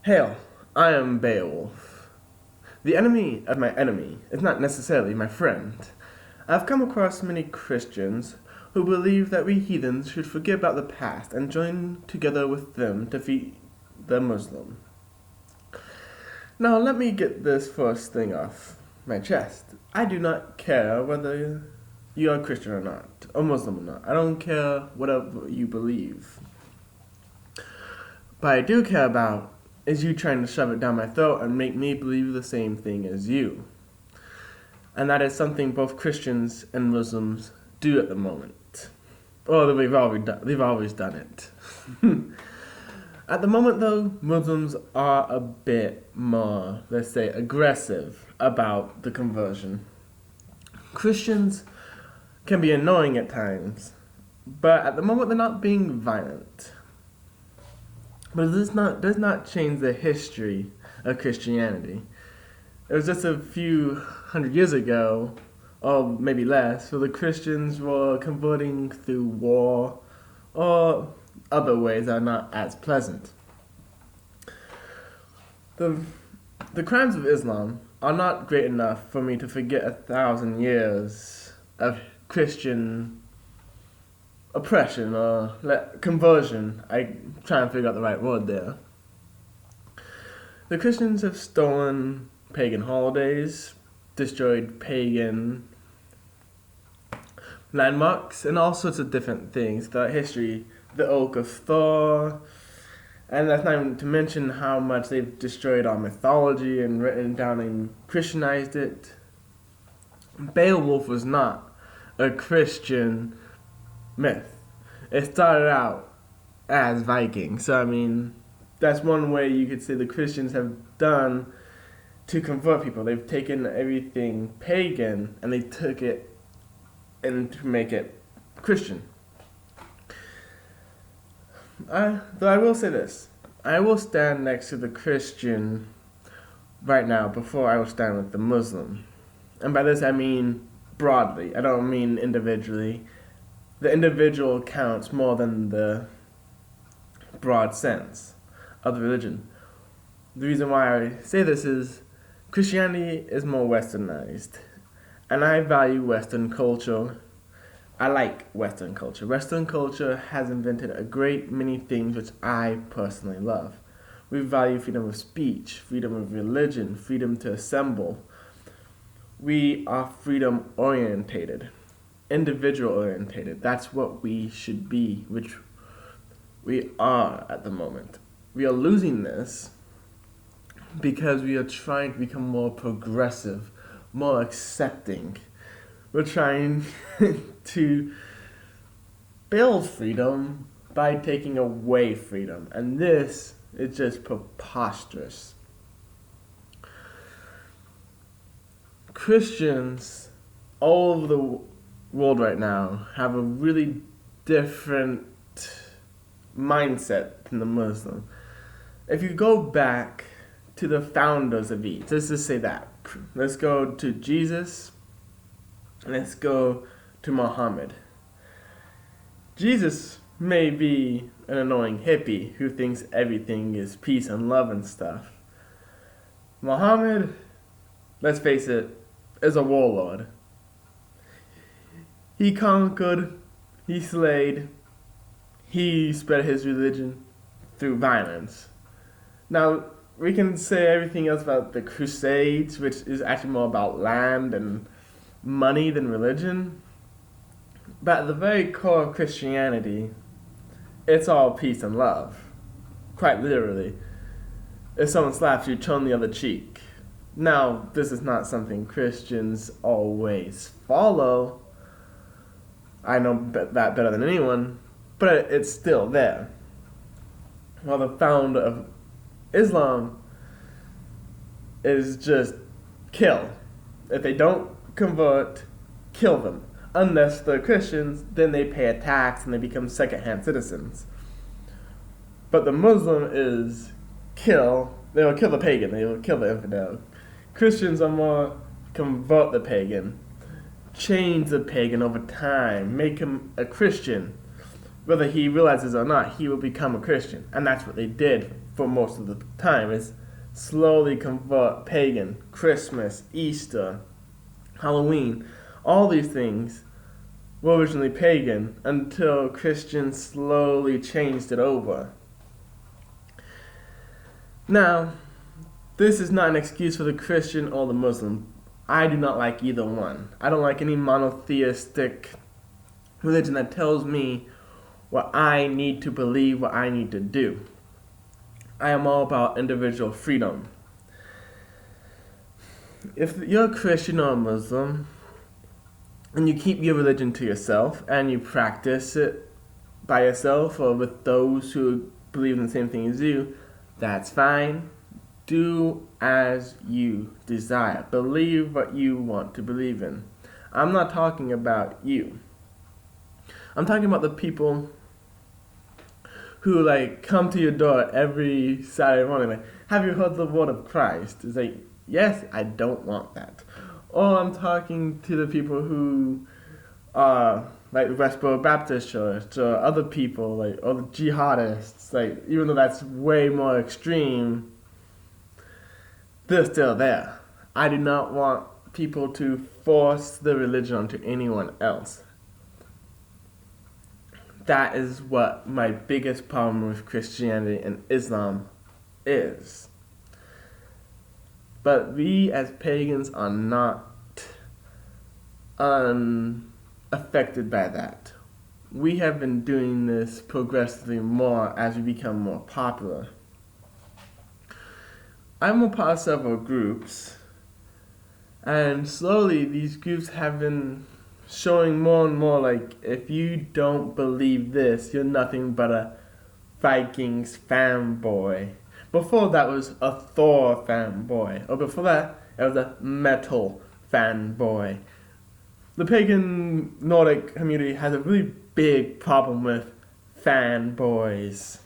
Hail, I am Beowulf. The enemy of my enemy is not necessarily my friend. I've come across many Christians who believe that we heathens should forget about the past and join together with them to defeat the Muslim. Now, let me get this first thing off my chest. I do not care whether you are Christian or not, or Muslim or not. I don't care whatever you believe. But I do care about is you trying to shove it down my throat and make me believe the same thing as you. And that is something both Christians and Muslims do at the moment. Or they've always done it. At the moment, though, Muslims are a bit more, let's say, aggressive about the conversion. Christians can be annoying at times, but at the moment they're not being violent. But this does not change the history of Christianity. It was just a few hundred years ago, or maybe less, where the Christians were converting through war or other ways that are not as pleasant. The crimes of Islam are not great enough for me to forget 1,000 years of Christian oppression or conversion. I try and figure out the right word there. The Christians have stolen pagan holidays, destroyed pagan landmarks, and all sorts of different things throughout history. The Oak of Thor, and that's not even to mention how much they've destroyed our mythology and written down and Christianized it. Beowulf was not a Christian myth. It started out as Viking. So, I mean, that's one way you could say the Christians have done to convert people. They've taken everything pagan and they took it and to make it Christian. Though I will say this. I will stand next to the Christian right now before I will stand with the Muslim. And by this I mean broadly. I don't mean individually. The individual counts more than the broad sense of the religion. The reason why I say this is Christianity is more westernized, and I value Western culture. I like Western culture. Western culture has invented a great many things which I personally love. We value freedom of speech, freedom of religion, freedom to assemble. We are freedom orientated. Individual orientated. That's what we should be, which we are at the moment. We are losing this because we are trying to become more progressive, more accepting. We're trying to build freedom by taking away freedom, and this is just preposterous. Christians all over the world right now have a really different mindset than the Muslim. If you go back to the founders of each, let's just say that. Let's go to Jesus. Let's go to Muhammad. Jesus may be an annoying hippie who thinks everything is peace and love and stuff. Muhammad, let's face it, is a warlord. He conquered, he slayed, he spread his religion through violence. Now, we can say everything else about the Crusades, which is actually more about land and money than religion. But at the very core of Christianity, it's all peace and love. Quite literally. If someone slaps you, turn the other cheek. Now, this is not something Christians always follow. I know that better than anyone, but it's still there. While the founder of Islam is just kill. If they don't convert, kill them. Unless they're Christians, then they pay a tax and they become second-hand citizens. But the Muslim is kill. They will kill the pagan. They will kill the infidel. Christians are more convert the pagan. Change the pagan over time. Make him a Christian. Whether he realizes or not, he will become a Christian. And that's what they did for most of the time, is slowly convert pagan. Christmas, Easter, Halloween, all these things were originally pagan until Christians slowly changed it over. Now, this is not an excuse for the Christian or the Muslim. I do not like either one. I don't like any monotheistic religion that tells me what I need to believe, what I need to do. I am all about individual freedom. If you're a Christian or a Muslim, and you keep your religion to yourself, and you practice it by yourself or with those who believe in the same thing as you, that's fine. Do as you desire. Believe what you want to believe in. I'm not talking about you. I'm talking about the people who come to your door every Saturday morning like, have you heard the word of Christ? It's like, yes, I don't want that. Or I'm talking to the people who are like the Westboro Baptist Church or other people or the jihadists, even though that's way more extreme, they're still there. I do not want people to force the religion onto anyone else. That is what my biggest problem with Christianity and Islam is. But we as pagans are not unaffected by that. We have been doing this progressively more as we become more popular. I'm a part of several groups, and slowly these groups have been showing more and more if you don't believe this, you're nothing but a Vikings fanboy. Before that was a Thor fanboy, or before that it was a metal fanboy. The pagan Nordic community has a really big problem with fanboys.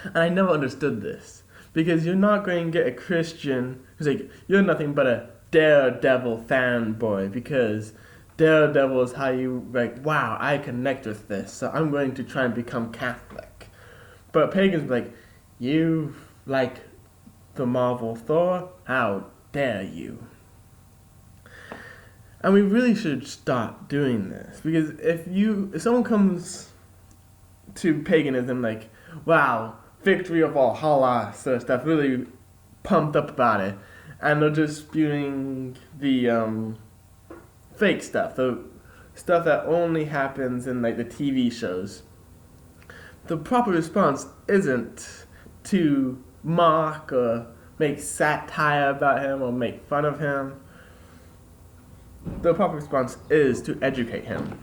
And I never understood this. Because you're not going to get a Christian who's you're nothing but a Daredevil fanboy. Because Daredevil is how you, wow, I connect with this, so I'm going to try and become Catholic. But pagans you like the Marvel Thor? How dare you? And we really should stop doing this. Because if someone comes to paganism wow, victory of Valhalla sort of stuff, really pumped up about it, and they're just spewing the fake stuff, the stuff that only happens in the TV shows. The proper response isn't to mock or make satire about him or make fun of him. The proper response is to educate him.